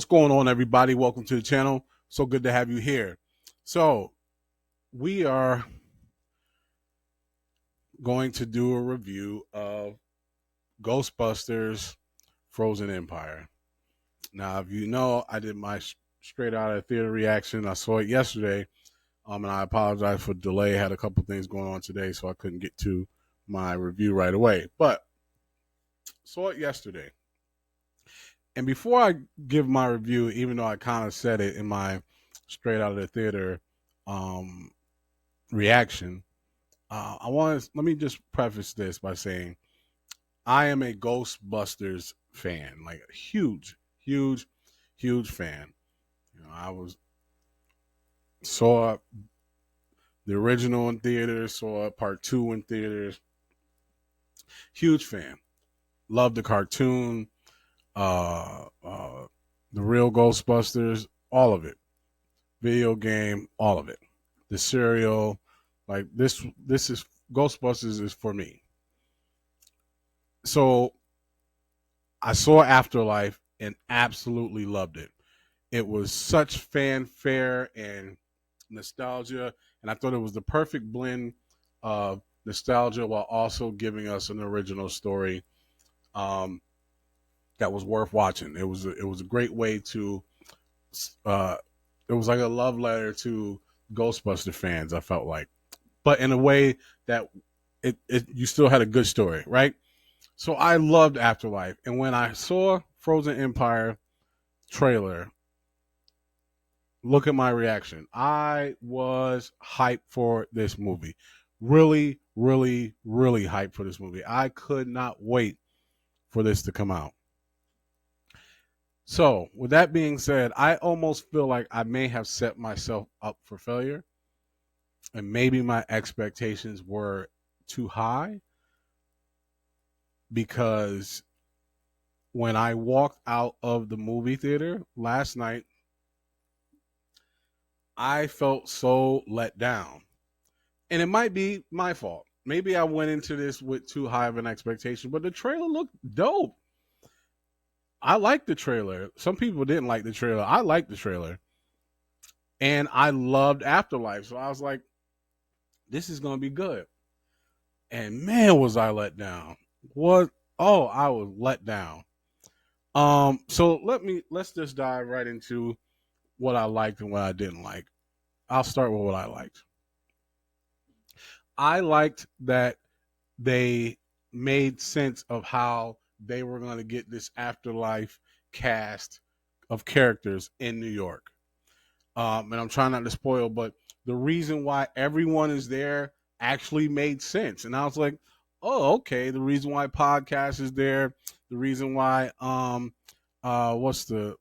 going on, everybody? Welcome to the channel. So good to have you here. So we are going to do a review of Ghostbusters Frozen Empire. Now, if you know, I did my straight out of theater reaction. I saw it yesterday, and I apologize for the delay. I had a couple things going on today, so I couldn't get to my review right away. But saw it yesterday. And before I give my review, even though I kind of said it in my straight out of the theater um, reaction, let me just preface this by saying I am a Ghostbusters fan, like a huge fan. I saw the original in theaters, saw part two in theaters. Huge fan. Loved the cartoon, the real Ghostbusters, all of it. Video game, all of it. The cereal, like this is Ghostbusters is for me. So I saw Afterlife and absolutely loved it. It was such fanfare and nostalgia, and I thought it was the perfect blend of nostalgia while also giving us an original story um, that was worth watching. It was a great way to. It was like a love letter to Ghostbuster fans. I felt like, but in a way that you still had a good story, right? So I loved Afterlife, and when I saw Frozen Empire trailer, look at my reaction. I was hyped for this movie. Really, really, really hyped for this movie. I could not wait for this to come out. So, with that being said, I almost feel like I may have set myself up for failure, and maybe my expectations were too high because when I walked out of the movie theater last night, I felt so let down. And it might be my fault. Maybe I went into this with too high of an expectation, but the trailer looked dope. I liked the trailer. Some people didn't like the trailer. I liked the trailer. And I loved Afterlife. So I was like, this is going to be good. And man, was I let down. What? Oh, I was let down. So let's just dive right into what I liked and what I didn't like. I'll start with what I liked. I liked that they made sense of how they were going to get this Afterlife cast of characters in New York. And I'm trying not to spoil, but the reason why everyone is there actually made sense. And I was like, oh, okay. The reason why podcast is there, the reason why what's the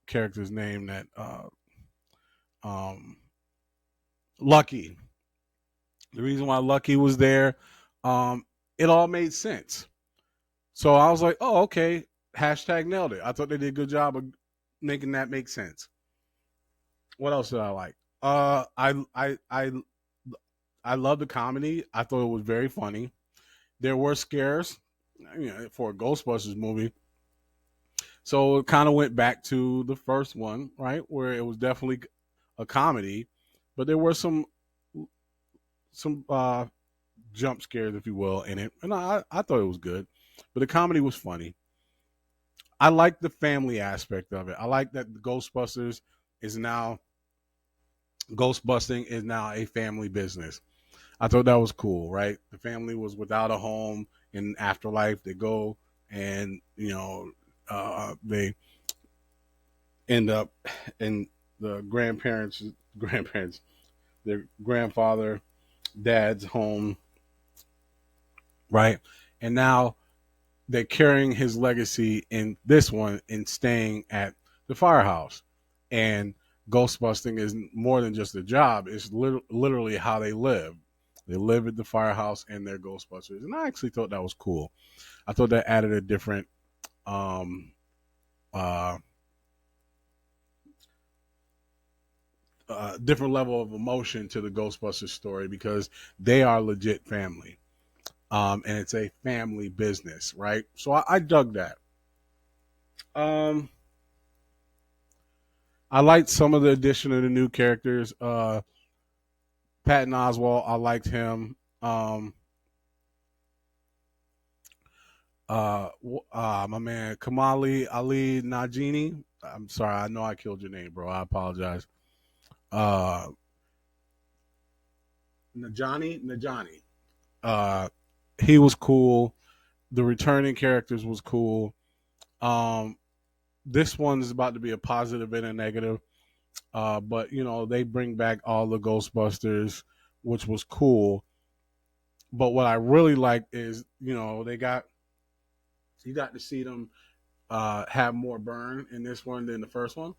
character's name that um Lucky. The reason why Lucky was there, it all made sense. So I was like, oh, okay. Hashtag nailed it. I thought they did a good job of making that make sense. What else did I like? I love the comedy. I thought it was very funny. There were scares, for a Ghostbusters movie. So it kind of went back to the first one, right, where it was definitely a comedy, but there were some jump scares, if you will, in it, and I thought it was good. But the comedy was funny. I like the family aspect of it. I like that Ghostbusters is now Ghostbusting is now a family business. I thought that was cool, right? The family was without a home in Afterlife. They go and they end up in the grandparents, their grandfather, dad's home, right? And now they're carrying his legacy in this one and staying at the firehouse. And ghostbusting is more than just a job. It's literally how they live. They live at the firehouse and they're Ghostbusters. And I actually thought that was cool. I thought that added a different uh, different level of emotion to the Ghostbusters story because they are legit family. And it's a family business, right? So I dug that. Um, I liked some of the addition of the new characters. Patton Oswalt, I liked him. Um, my man Kamali Ali Najini. I'm sorry, I know I killed your name, bro. I apologize. Uh, Najani. Uh, he was cool. The returning characters was cool. Um, this one is about to be a positive and a negative. But they bring back all the Ghostbusters, which was cool. But what I really liked is, they got you got to see them have more burn in this one than the first one,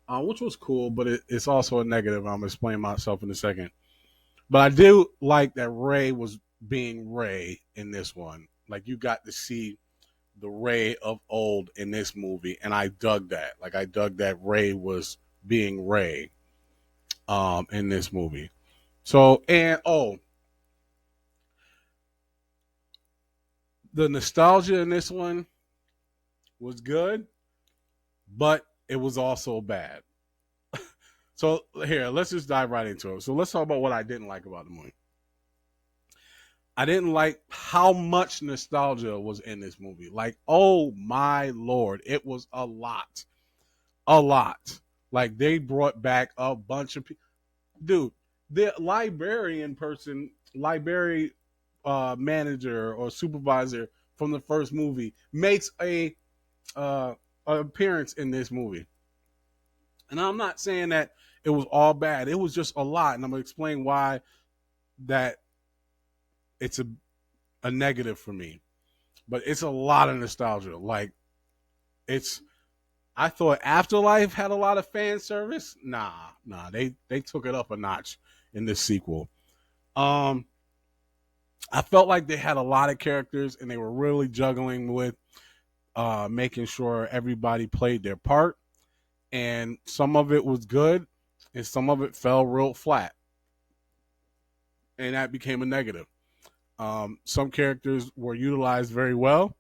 which was cool. But it's also a negative. I'm gonna explain myself in a second. But I do like that Ray was being Ray in this one. Like you got to see the Ray of old in this movie, and I dug that. Like I dug that Ray was being Ray in this movie. So the nostalgia in this one was good, but it was also bad. So here, let's just dive right into it. So let's talk about what I didn't like about the movie. I didn't like how much nostalgia was in this movie. Like, oh my lord, it was a lot, a lot. Like they brought back a bunch of people. Dude, the library manager or supervisor from the first movie makes a appearance in this movie. And I'm not saying that it was all bad. It was just a lot, and I'm gonna explain why that it's a negative for me. But it's a lot of nostalgia. Like it's I thought Afterlife had a lot of fan service. Nah, they took it up a notch in this sequel. Um, I felt like they had a lot of characters and they were really juggling with making sure everybody played their part. And some of it was good, and some of it fell real flat, and that became a negative. Some characters were utilized very well.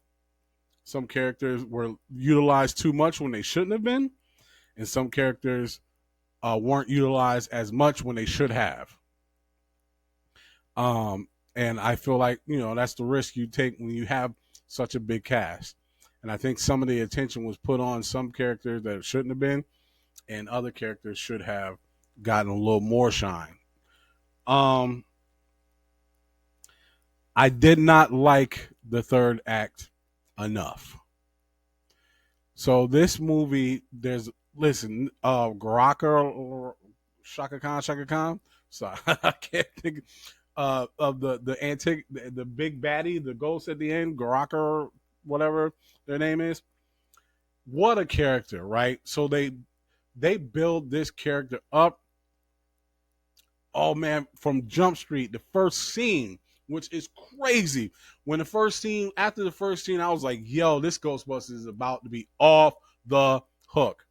Some characters were utilized too much when they shouldn't have been, and some characters weren't utilized as much when they should have. And I feel like that's the risk you take when you have such a big cast. And I think some of the attention was put on some characters that shouldn't have been, and other characters should have gotten a little more shine. Um, I did not like the third act enough. So this movie, there's listen, Garaka Shaka Khan. So I can't think of the antique, the big baddie, the ghost at the end, Garaka, whatever their name is. What a character, right? So they build this character up. Oh man, from Jump Street, the first scene, which is crazy. When the first scene, after the first scene, I was like, yo, this Ghostbusters is about to be off the hook.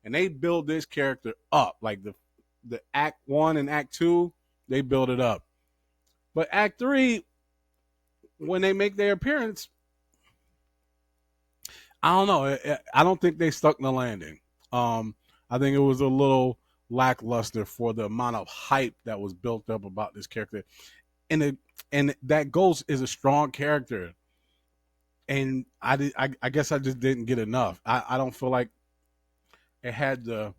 And they build this character up. Like the act one and act two, they build it up. But act three, when they make their appearance, I don't know. I don't think they stuck the landing. I think it was a little lackluster for the amount of hype that was built up about this character. And that Ghost is a strong character, and I guess I just didn't get enough. I don't feel like it had the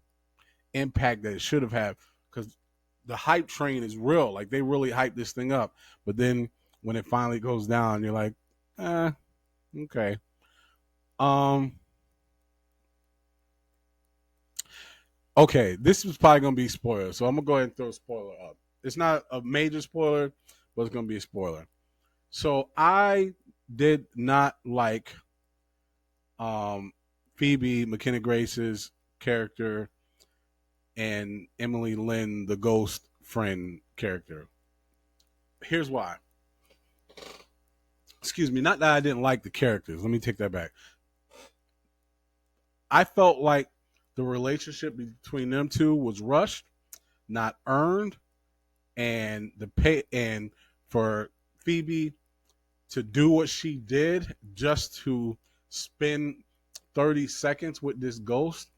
impact that it should have had because the hype train is real. Like they really hype this thing up, but then when it finally goes down, you're like, okay. Um, okay, this is probably gonna be spoiler, so I'm gonna go ahead and throw a spoiler up. It's not a major spoiler, but it's gonna be a spoiler. So I did not like Phoebe McKenna Grace's character and Emily Lynn, the ghost friend character. Here's why. Excuse me, not that I didn't like the characters. Let me take that back. I felt like the relationship between them two was rushed, not earned, and the pay and for Phoebe to do what she did just to spend 30 seconds with this ghost,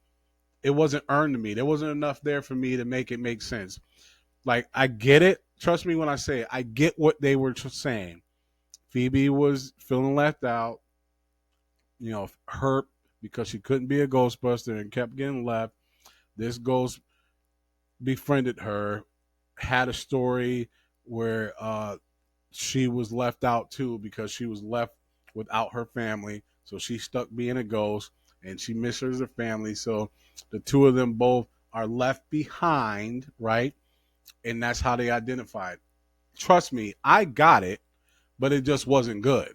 it wasn't earned to me. There wasn't enough there for me to make it make sense. Like, I get it. Trust me when I say it. I get what they were saying. Phoebe was feeling left out, hurt because she couldn't be a Ghostbuster and kept getting left. This ghost befriended her, had a story where she was left out too because she was left without her family. So she stuck being a ghost and she misses her family. So the two of them both are left behind, right? And that's how they identified. Trust me, I got it, but it just wasn't good,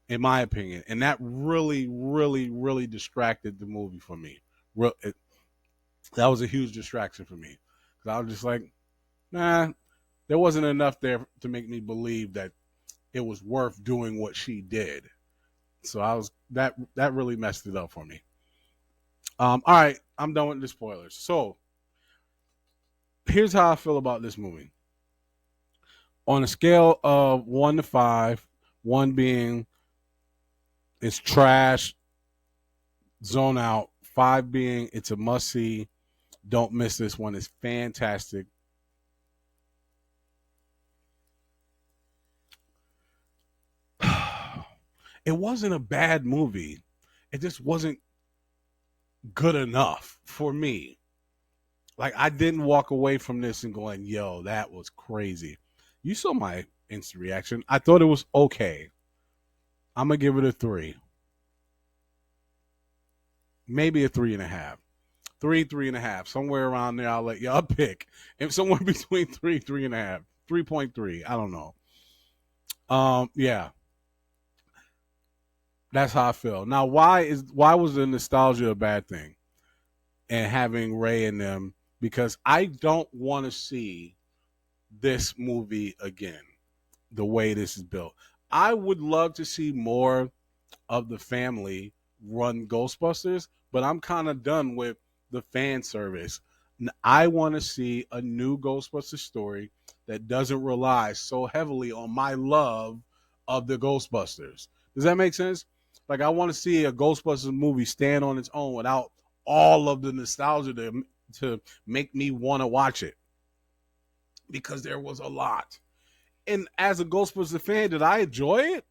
in my opinion. And that really, really, really distracted the movie for me. That was a huge distraction for me. Because I was just like, nah, there wasn't enough there to make me believe that it was worth doing what she did. So I was that really messed it up for me. All right, I'm done with the spoilers. So here's how I feel about this movie. On a scale of 1 to 5, 1 being it's trash, zone out, 5 being it's a must see, don't miss this one, it's fantastic. It wasn't a bad movie. It just wasn't good enough for me. Like, I didn't walk away from this and going, yo, that was crazy. You saw my instant reaction. I thought it was okay. I'm going to give it a 3. Maybe a 3.5. 3.5. Somewhere around there, I'll let y'all pick. If somewhere between 3.5. 3.3. I don't know. Yeah. That's how I feel. Now, why was the nostalgia a bad thing? And having Ray in them, because I don't want to see this movie again, the way this is built. I would love to see more of the family run Ghostbusters, but I'm kind of done with the fan service. I want to see a new Ghostbusters story that doesn't rely so heavily on my love of the Ghostbusters. Does that make sense? Like, I want to see a Ghostbusters movie stand on its own without all of the nostalgia to make me want to watch it, because there was a lot. And as a Ghostbusters fan, did I enjoy it?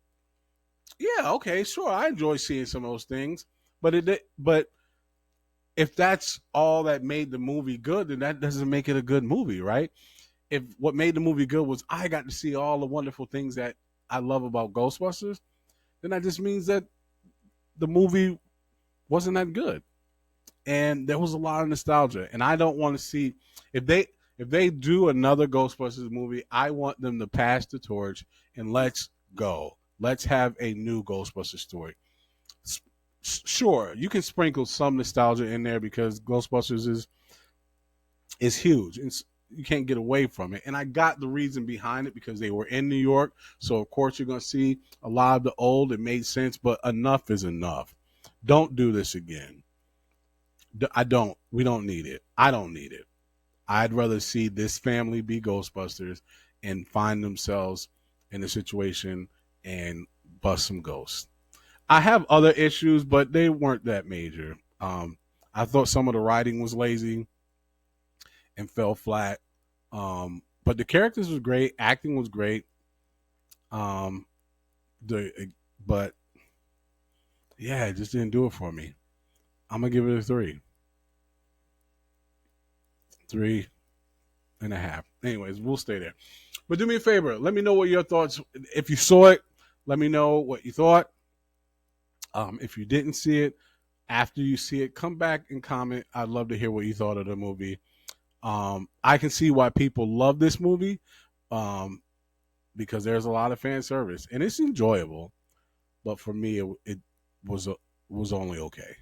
Yeah, okay, sure. I enjoy seeing some of those things, but if that's all that made the movie good, then that doesn't make it a good movie, right? If what made the movie good was I got to see all the wonderful things that I love about Ghostbusters, then that just means that the movie wasn't that good. And there was a lot of nostalgia, and I don't want to see if they do another Ghostbusters movie, I want them to pass the torch and let's go. Let's have a new Ghostbusters story. Sure, you can sprinkle some nostalgia in there because Ghostbusters is huge. You can't get away from it. And I got the reason behind it because they were in New York. So, of course, you're going to see a lot of the old. It made sense, but enough is enough. Don't do this again. We don't need it. I don't need it. I'd rather see this family be Ghostbusters and find themselves in a situation and bust some ghosts. I have other issues, but they weren't that major. I thought some of the writing was lazy and fell flat. But the characters was great, acting was great. Um, but yeah, it just didn't do it for me. I'm gonna give it a 3, 3.5. Anyways, we'll stay there. But do me a favor, let me know what your thoughts. If you saw it, let me know what you thought. If you didn't see it, after you see it, come back and comment. I'd love to hear what you thought of the movie. I can see why people love this movie, because there's a lot of fan service and it's enjoyable. But for me, it was only okay.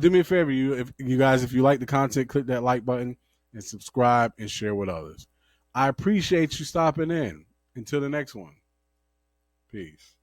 Do me a favor, if you like the content, click that like button and subscribe and share with others. I appreciate you stopping in. Until the next one, peace.